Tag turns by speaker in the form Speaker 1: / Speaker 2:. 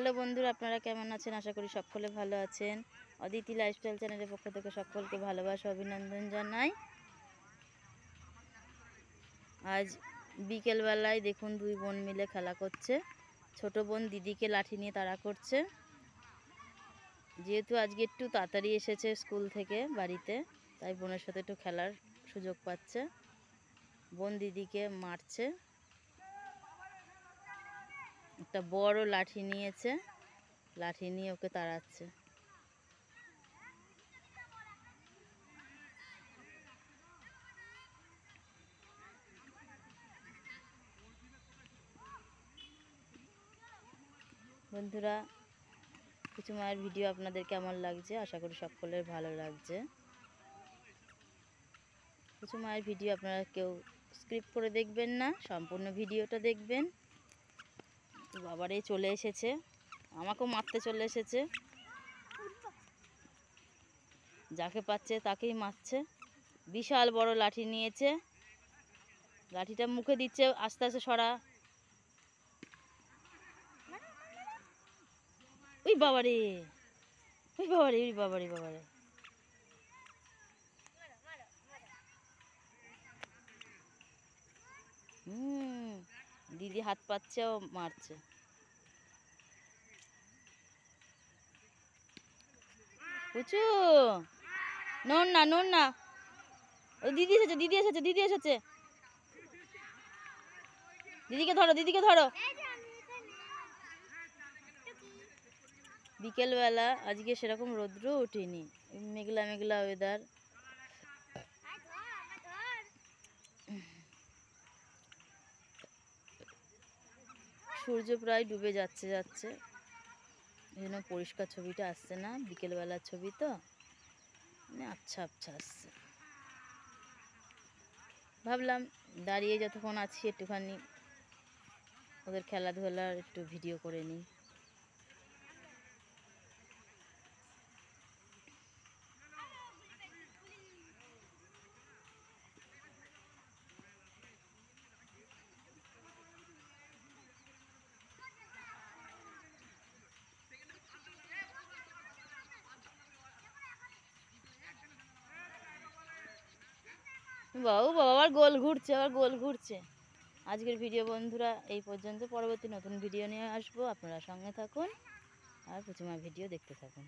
Speaker 1: Hello বন্ধুরা, আপনারা কেমন আছেন? আশা করি সকলে ভালো আছেন। অদিতি লাইফস্টাইল চ্যানেলের পক্ষ থেকে সকলকে ভালোবাসা অভিনন্দন জানাই। আজ বিকেলবেলায় দেখুন দুই বোন মিলে খেলা করছে। ছোট বোন দিদিকে লাঠি নিয়ে তাড়া করছে। যেহেতু আজকে একটু তাড়াতাড়ি এসেছে স্কুল থেকে বাড়িতে, তাই বোনের সাথে একটু খেলার সুযোগ পাচ্ছে। বোন দিদিকে মারছে। একটা বড় লাঠি নিয়েছে, লাঠি নিয়ে ওকে তাড়াচ্ছে। বন্ধুরা, কিছু মায়ের ভিডিও আপনাদের কেমন লাগছে? আশা করি সকলের ভালো লাগছে। কিছু মায়ের ভিডিও আপনারা কেউ স্ক্রিপ্ট করে দেখবেন না, সম্পূর্ণ ভিডিওটা দেখবেন। বাবারে চলে এসেছে, আমাকেও মারতে চলে এসেছে। যাকে পাচ্ছে তাকেই মারছে। বিশাল বড় লাঠি নিয়েছে, লাঠিটা মুখে দিচ্ছে, আস্তে আস্তে সরা। ওই বাবারে, ওই বাবারে, ওই বাবারে, বাবারে। দিদি হাত পাচ্ছে, ও মারছে। পুচু, নন না, নন না। ও দিদি এসেছে, দিদি এসেছে, দিদি এসেছে। দিদিকে ধরো, দিদিকে ধরো। বিকেলবেলা আজকে সেরকম রৌদ্র ওঠেনি, মেঘলা মেঘলা ওয়েদার। সূর্য প্রায় ডুবে যাচ্ছে যাচ্ছে, এই জন্য পরিষ্কার ছবিটা আসছে না। বিকেলবেলার ছবি তো মানে আবছা আবছা আসছে। ভাবলাম দাঁড়িয়ে যতক্ষণ আছি একটুখানি ওদের খেলাধুলার একটু ভিডিও করে নিই। বাবু বাবা, আবার গোল ঘুরছে, আবার গোল ঘুরছে। আজকের ভিডিও বন্ধুরা এই পর্যন্ত। পরবর্তী নতুন ভিডিও নিয়ে আসবো, আপনারা সঙ্গে থাকুন আর প্রচুর ভিডিও দেখতে থাকুন।